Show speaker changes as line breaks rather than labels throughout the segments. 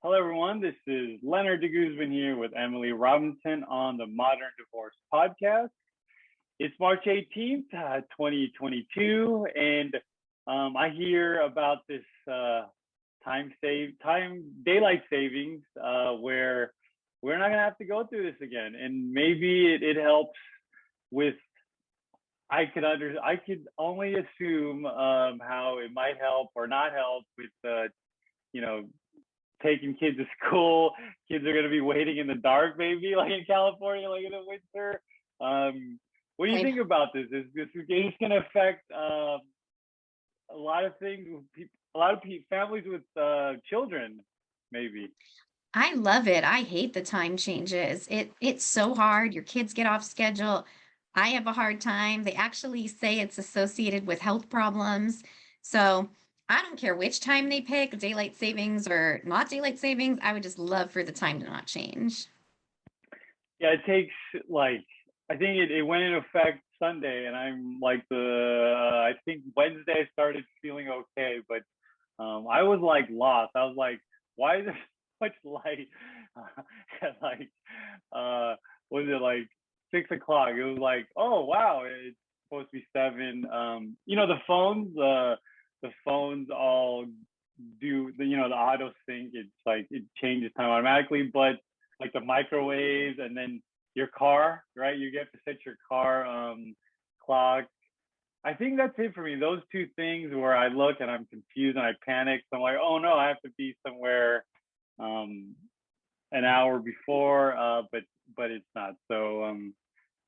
Hello, everyone. This is Lenard Guzman here with Emily Robinson on the Modern Divorce Podcast. It's March 18th, 2022, and I hear about this daylight savings where we're not gonna have to go through this again, and maybe it helps with. I could only assume how it might help or not help with you know taking kids to school. Kids are going to be waiting in the dark, maybe like in California, like in the winter. What do you think about this? Is this going to affect a lot of things? A lot of families with children, maybe.
I love it. I hate the time changes. It's so hard. Your kids get off schedule. I have a hard time. They actually say it's associated with health problems. So I don't care which time they pick, daylight savings or not daylight savings. I would just love for the time to not change.
Yeah, it takes like I think it went into effect Sunday, and I'm like I think Wednesday I started feeling okay, but I was like lost. I was like, why is there so much light at like was it like 6 o'clock? It was like, oh wow, it's supposed to be seven. The phones all do the auto sync. It's like it changes time automatically, but like the microwaves and then your car, right? You get to set your car clock. I think that's it for me. Those two things where I look and I'm confused and I panic. So I'm like, oh no, I have to be somewhere um, an hour before, but it's not. So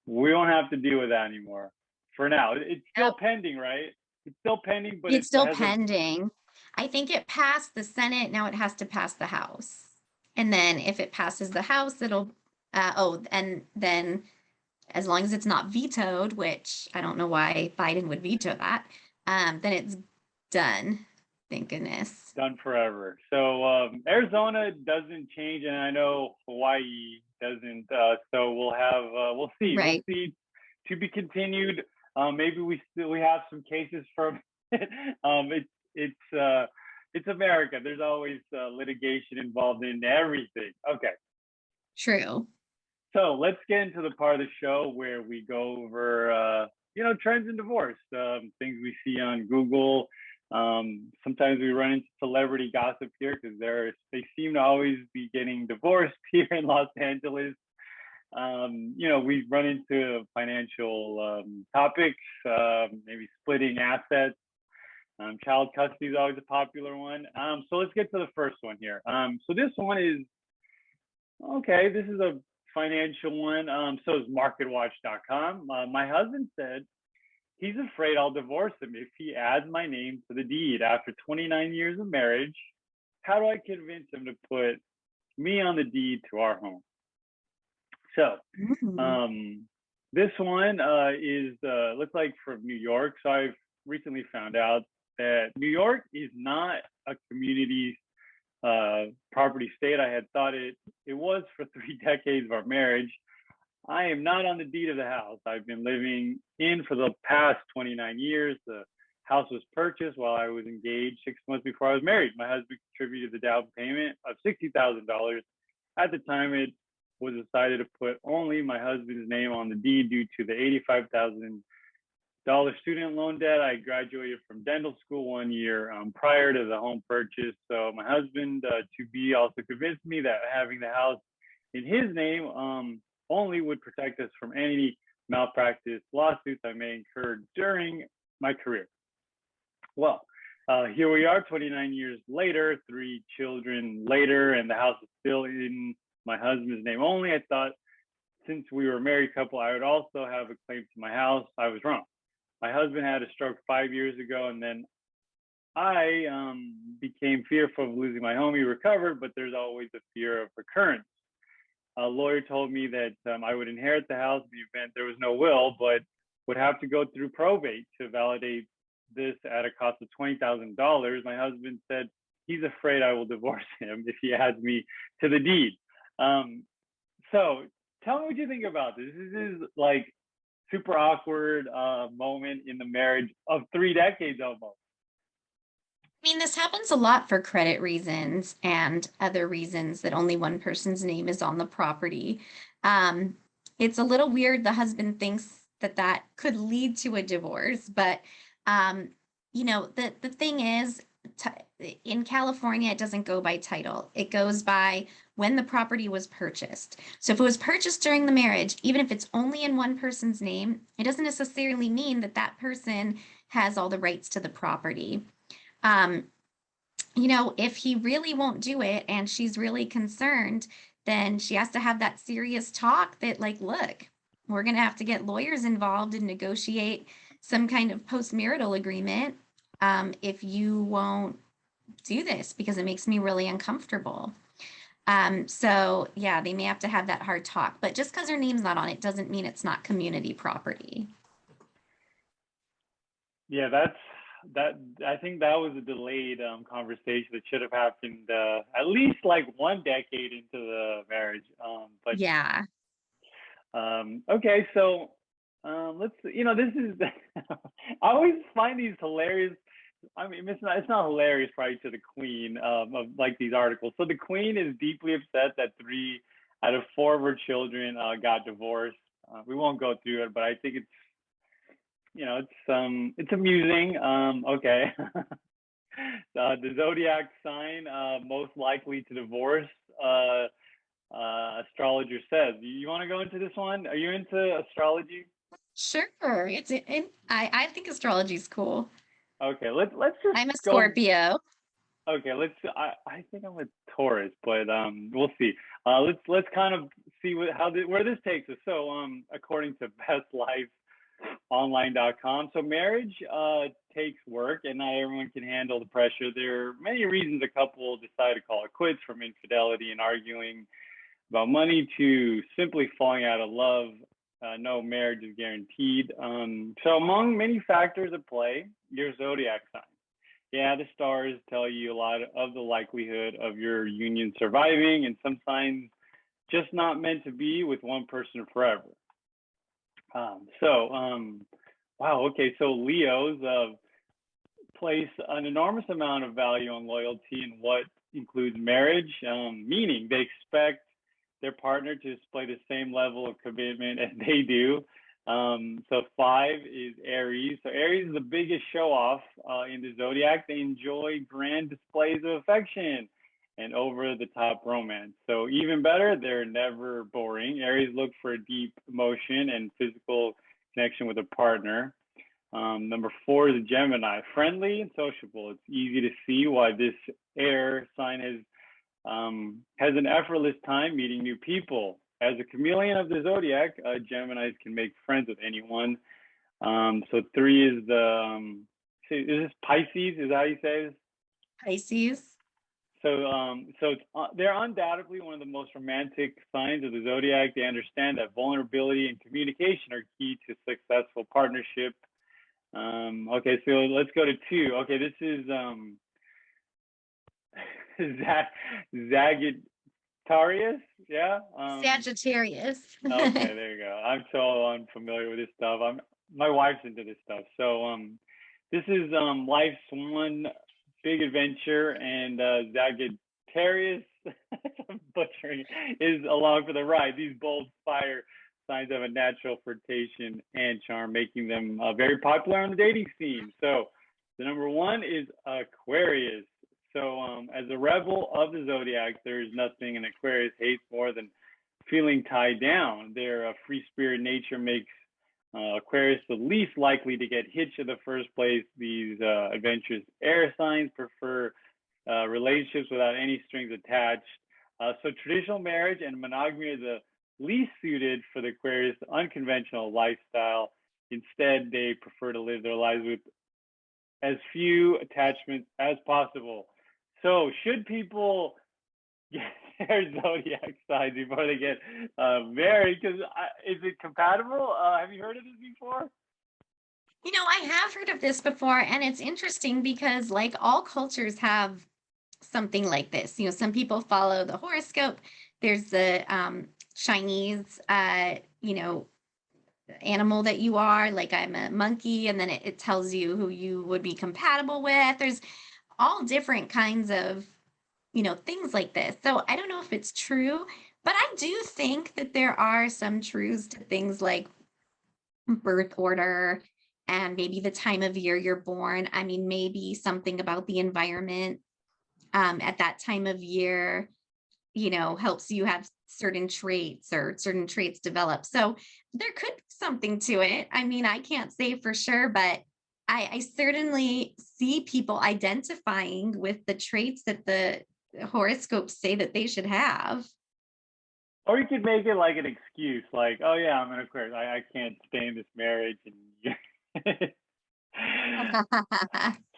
we don't have to deal with that anymore for now. It's still
Yep.
pending, right? It's still pending, but
It's
it
still
hasn't.
pending. I think it passed the Senate. Now it has to pass the House. And then if it passes the House, and then as long as it's not vetoed, which I don't know why Biden would veto that, then it's done. Thank goodness.
Done forever. So Arizona doesn't change, and I know Hawaii doesn't. So we'll
Right.
see. To be continued. Maybe we have some cases from. It's America. There's always litigation involved in everything. Okay,
True.
so let's get into the part of the show where we go over, trends in divorce, things we see on Google. Sometimes we run into celebrity gossip here because they seem to always be getting divorced here in Los Angeles. We run into financial topics, maybe splitting assets. Child custody is always a popular one. So let's get to the first one here. So this one is okay. This is a financial one. So is MarketWatch.com. My husband said he's afraid I'll divorce him if he adds my name to the deed after 29 years of marriage. How do I convince him to put me on the deed to our home? So
Mhm.
this one is looks like from New York. So I've recently found out that New York is not a community property state. I had thought it was for 3 decades of our marriage. I am not on the deed of the house. I've been living in for the past 29 years. The house was purchased while I was engaged 6 months before I was married. My husband contributed the down payment of $60,000. At the time, it was decided to put only my husband's name on the deed due to the $85,000 student loan debt. I graduated from dental school 1 year prior to the home purchase. So my husband to be also convinced me that having the house in his name only would protect us from any malpractice lawsuits I may incur during my career. Well, here we are 29 years later, 3 children later, and the house is still in my husband's name only. I thought since we were a married couple, I would also have a claim to my house. I was wrong. My husband had a stroke 5 years ago, and then I became fearful of losing my home. He recovered, but there's always a fear of recurrence. A lawyer told me that I would inherit the house in the event there was no will, but would have to go through probate to validate this at a cost of $20,000. My husband said he's afraid I will divorce him if he adds me to the deed. So tell me what you think about this. This is like super awkward moment in the marriage of 3 decades almost.
I mean, this happens a lot for credit reasons and other reasons that only one person's name is on the property. Um, it's a little weird. The husband thinks that that could lead to a divorce, but um, the thing is, in California, it doesn't go by title. It goes by when the property was purchased. So if it was purchased during the marriage, even if it's only in one person's name, it doesn't necessarily mean that that person has all the rights to the property. Um, if he really won't do it and she's really concerned, then she has to have that serious talk that, like, look, we're going to have to get lawyers involved and negotiate some kind of post-marital agreement if you won't do this because it makes me really uncomfortable. So yeah, they may have to have that hard talk, but just because her name's not on it doesn't mean it's not community property.
Yeah, that. I think that was a delayed conversation that should have happened at least like 1 decade into the marriage. But
Yeah.
okay, so let's. This is. I always find these hilarious. I mean, it's not hilarious, probably, to the queen of like these articles. So the queen is deeply upset that 3 out of 4 of her children got divorced. We won't go through it, but I think it's amusing. Okay. The zodiac sign most likely to divorce. Astrologer says. You want to go into this one? Are you into astrology?
Sure. I think astrology is cool.
Okay, let's just
I'm a
go.
Scorpio.
Okay, I think I'm a Taurus, but we'll see. Let's kind of see where this takes us. So according to bestlifeonline.com, so marriage takes work, and not everyone can handle the pressure. There are many reasons a couple decide to call it quits, from infidelity and arguing about money to simply falling out of love. No marriage is guaranteed. So among many factors at play, your zodiac sign. Yeah, the stars tell you a lot of the likelihood of your union surviving, and some signs just not meant to be with one person forever. Wow, okay, so Leos place an enormous amount of value on loyalty in what includes marriage, meaning they expect their partner to display the same level of commitment as they do. So 5 is Aries. So Aries is the biggest show off in the zodiac. They enjoy grand displays of affection and over the top romance. So even better, they're never boring. Aries look for a deep emotion and physical connection with a partner. Number 4 is Gemini, friendly and sociable. It's easy to see why this air sign has an effortless time meeting new people. As a chameleon of the zodiac, Geminis can make friends with anyone. So 3 is is this Pisces? Is that how you say this?
Pisces.
They're undoubtedly one of the most romantic signs of the zodiac. They understand that vulnerability and communication are key to successful partnership. Okay, so let's go to 2. Okay, this is Sagittarius, yeah.
Sagittarius.
Okay, there you go. I'm so unfamiliar with this stuff. My wife's into this stuff. So this is life's one big adventure, and Sagittarius, I'm butchering, is along for the ride. These bold fire signs have a natural flirtation and charm, making them very popular on the dating scene. So the number 1 is Aquarius. So as a rebel of the zodiac, there's nothing an Aquarius hates more than feeling tied down. Their free spirit nature makes Aquarius the least likely to get hitched in the first place. These adventurous air signs prefer relationships without any strings attached. So traditional marriage and monogamy are the least suited for the Aquarius unconventional lifestyle. Instead, they prefer to live their lives with as few attachments as possible. So should people get their zodiac signs before they get married? Because is it compatible? Have you heard of this before?
I have heard of this before, and it's interesting because, like, all cultures have something like this. Some people follow the horoscope. There's the Chinese, animal that you are. Like, I'm a monkey, and then it tells you who you would be compatible with. There's all different kinds of, things like this. So I don't know if it's true, but I do think that there are some truths to things like birth order and maybe the time of year you're born. I mean, maybe something about the environment at that time of year, helps you have certain traits or certain traits develop. So there could be something to it. I mean, I can't say for sure, but I certainly see people identifying with the traits that the horoscopes say that they should have.
Or you could make it like an excuse, like, oh yeah, I'm an Aquarius. I can't stay in this marriage, and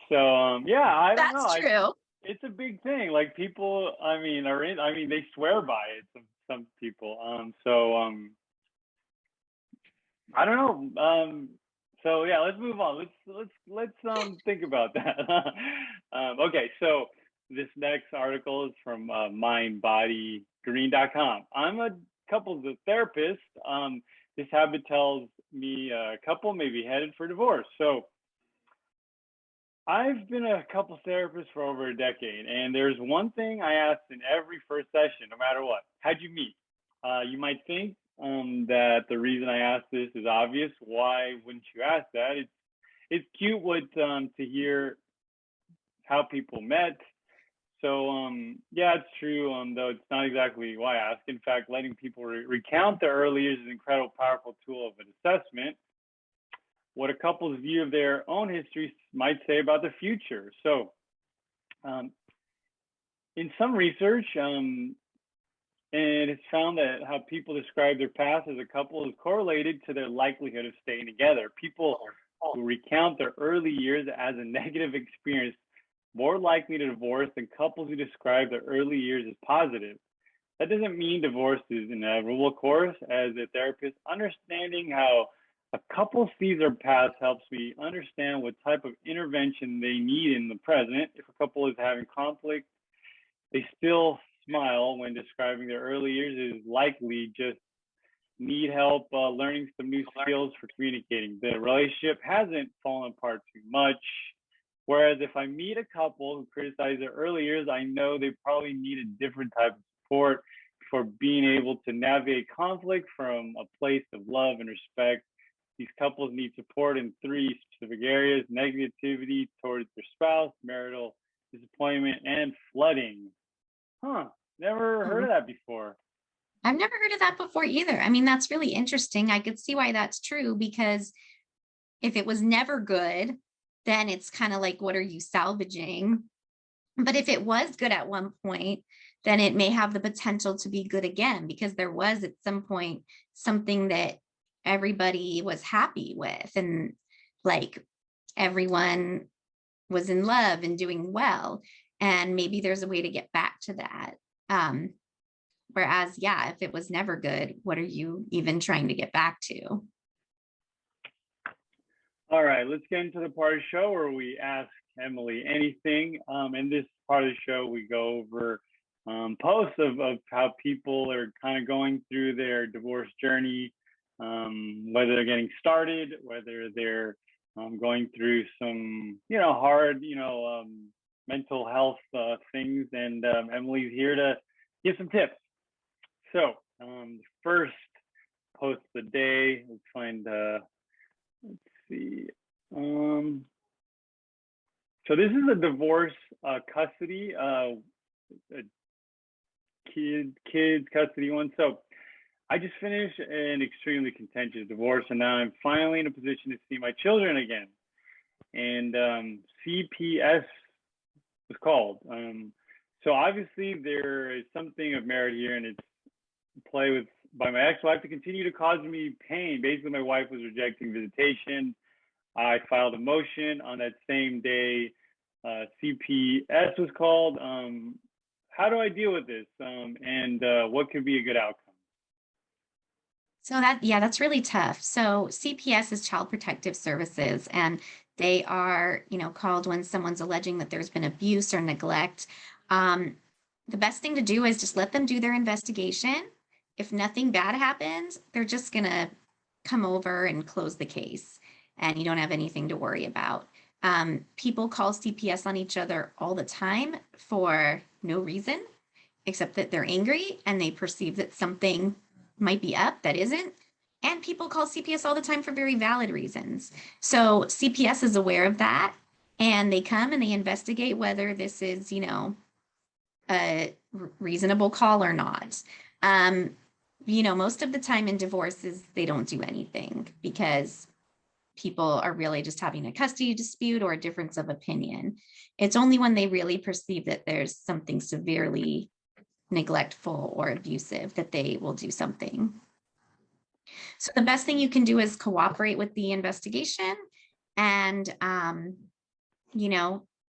so yeah, I don't know.
That's true.
It's a big thing. Like people, I mean, they swear by it. Some people. I don't know. So yeah, let's move on. Let's think about that. Okay, so this next article is from mindbodygreen.com. I'm a couples therapist. This habit tells me a couple may be headed for divorce. So I've been a couple therapist for over a decade, and there's one thing I ask in every first session, no matter what. How'd you meet? You might think that the reason I ask this is obvious. Why wouldn't you ask that? It's cute to hear how people met. So yeah, it's true. Though it's not exactly why I ask. In fact, letting people recount their early years is an incredible, powerful tool of an assessment. What a couple's view of their own history might say about the future. So, in some research, and it's found that how people describe their past as a couple is correlated to their likelihood of staying together. People who recount their early years as a negative experience more likely to divorce than couples who describe their early years as positive. That doesn't mean divorce is inevitable, of course. As a therapist, understanding how a couple sees their past helps me understand what type of intervention they need in the present. If a couple is having conflict, they still smile when describing their early years is likely just need help learning some new skills for communicating. The relationship hasn't fallen apart too much. Whereas if I meet a couple who criticize their early years, I know they probably need a different type of support for being able to navigate conflict from a place of love and respect. These couples need support in 3 specific areas: negativity towards their spouse, marital disappointment, and flooding. Never heard of that before.
I've never heard of that before either. I mean, that's really interesting. I could see why that's true, because if it was never good, then it's kind of like, what are you salvaging? But if it was good at one point, then it may have the potential to be good again, because there was at some point something that everybody was happy with, and like everyone was in love and doing well. And maybe there's a way to get back to that. Whereas, yeah, if it was never good, what are you even trying to get back to?
All right, let's get into the part of the show where we ask Emily anything. In this part of the show, we go over posts of how people are kind of going through their divorce journey, whether they're getting started, whether they're going through some, hard, mental health things. And Emily's here to give some tips. So the first post of the day, let's find, let's see. So this is a divorce custody, a kids custody one. So I just finished an extremely contentious divorce, and now I'm finally in a position to see my children again. And CPS was called. So obviously there is something of merit here, and it's play with by my ex-wife to continue to cause me pain. Basically, my wife was rejecting visitation. I filed a motion on that same day. CPS was called. How do I deal with this? And what could be a good outcome?
So that's really tough. So CPS is Child Protective Services, and they are, called when someone's alleging that there's been abuse or neglect. The best thing to do is just let them do their investigation. If nothing bad happens, they're just going to come over and close the case, and you don't have anything to worry about. People call CPS on each other all the time for no reason, except that they're angry and they perceive that something might be up that isn't. And people call CPS all the time for very valid reasons. So CPS is aware of that, and they come and they investigate whether this is, a reasonable call or not. Most of the time in divorces, they don't do anything because people are really just having a custody dispute or a difference of opinion. It's only when they really perceive that there's something severely neglectful or abusive that they will do something. So the best thing you can do is cooperate with the investigation. And,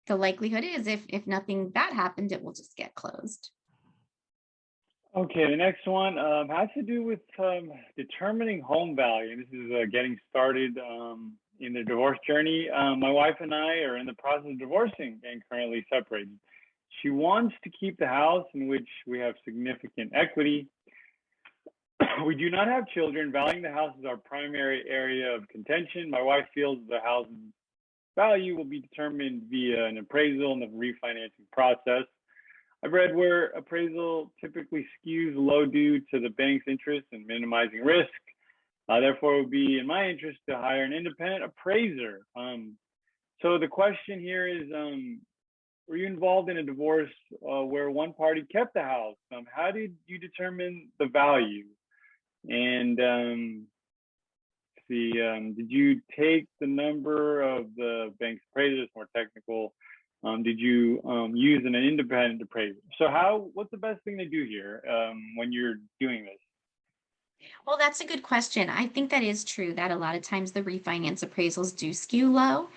the likelihood is if nothing bad happened, it will just get closed.
Okay, the next one has to do with determining home value. This is getting started in the divorce journey. My wife and I are in the process of divorcing and currently separated. She wants to keep the house in which we have significant equity. We do not have children. Valuing the house is our primary area of contention. My wife feels the house's value will be determined via an appraisal and the refinancing process. I've read where appraisal typically skews low due to the bank's interest in minimizing risk. Therefore, it would be in my interest to hire an independent appraiser. So the question here is, were you involved in a divorce where one party kept the house? How did you determine the value? And did you take the number of the bank's appraiser? It's more technical. Did you use an independent appraiser? So what's the best thing to do here when you're doing this?
Well, that's a good question. I think that is true that a lot of times the refinance appraisals do skew low,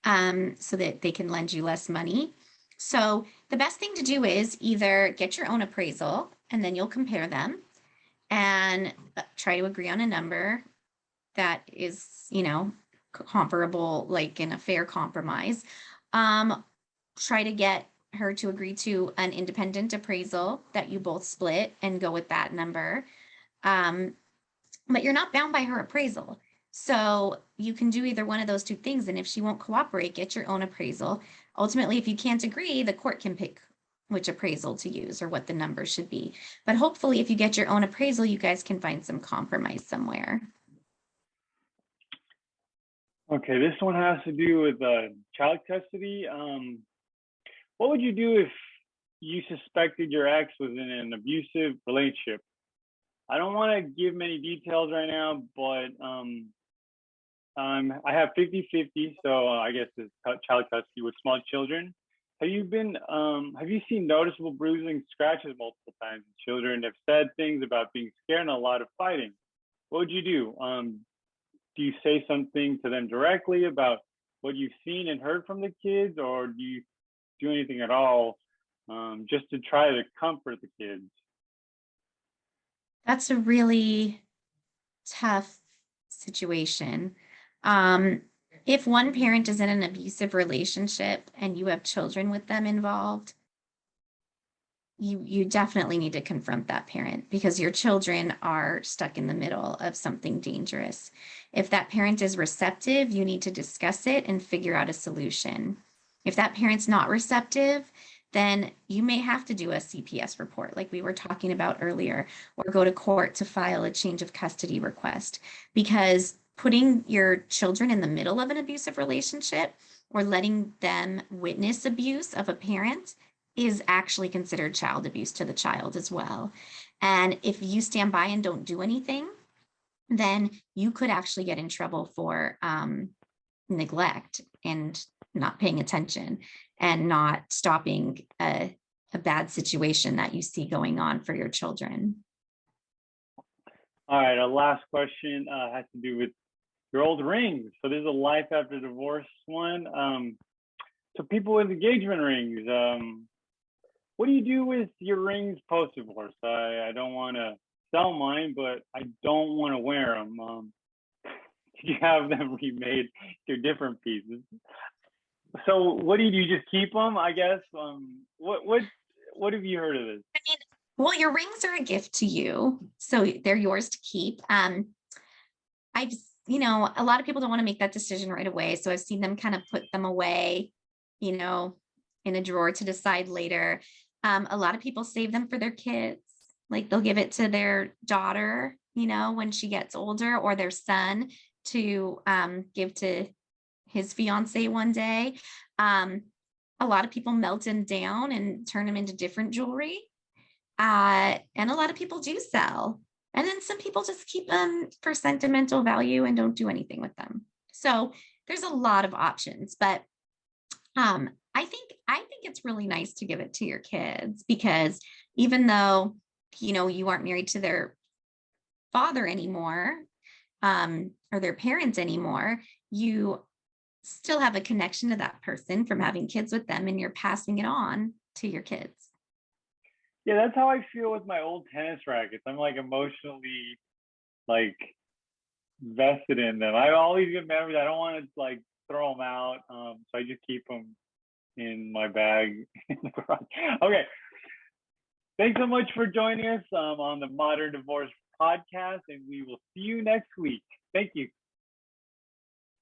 so that they can lend you less money. So the best thing to do is either get your own appraisal and then you'll compare them and try to agree on a number that is, comparable, like in a fair compromise. Try to get her to agree to an independent appraisal that you both split and go with that number. But you're not bound by her appraisal. So you can do either one of those two things. And if she won't cooperate, get your own appraisal. Ultimately, if you can't agree, the court can pick which appraisal to use or what the number should be. But hopefully, if you get your own appraisal, you guys can find some compromise somewhere.
Okay, this one has to do with child custody. What would you do if you suspected your ex was in an abusive relationship? I don't want to give many details right now, but I have 50-50, so I guess it's child custody with small children. Have you seen noticeable bruising, scratches multiple times? Children have said things about being scared and a lot of fighting. What would you do? Do you say something to them directly about what you've seen and heard from the kids, or do you do anything at all just to try to comfort the kids?
That's a really tough situation. If one parent is in an abusive relationship and you have children with them involved, you definitely need to confront that parent because your children are stuck in the middle of something dangerous. If that parent is receptive, you need to discuss it and figure out a solution. If that parent's not receptive, then you may have to do a CPS report like we were talking about earlier, or go to court to file a change of custody request, because putting your children in the middle of an abusive relationship or letting them witness abuse of a parent is actually considered child abuse to the child as well. And if you stand by and don't do anything, then you could actually get in trouble for neglect and not paying attention and not stopping a bad situation that you see going on for your children.
All right, our last question has to do with your old rings. So there's a life after divorce one. So people with engagement rings, what do you do with your rings post-divorce? I don't want to sell mine, but I don't want to wear them. You have them remade to different pieces. So what do? You just keep them, I guess? What have you heard of this?
I mean, well, your rings are a gift to you, so they're yours to keep. I've you know, a lot of people don't want to make that decision right away. So I've seen them kind of put them away, you know, in a drawer to decide later. A lot of people save them for their kids. Like they'll give it to their daughter, you know, when she gets older, or their son to give to his fiance one day. Um, a lot of people melt them down and turn them into different jewelry. And a lot of people do sell. And then some people just keep them for sentimental value and don't do anything with them. So there's a lot of options, but I think it's really nice to give it to your kids, because even though, you know, you aren't married to their father anymore, or their parents anymore, you still have a connection to that person from having kids with them, and you're passing it on to your kids.
Yeah, that's how I feel with my old tennis rackets. I'm like emotionally like vested in them. I always get memories. I don't want to like throw them out, so I just keep them in my bag in the garage. Okay, thanks so much for joining us on the Modern Divorce podcast, and we will see you next week. Thank you.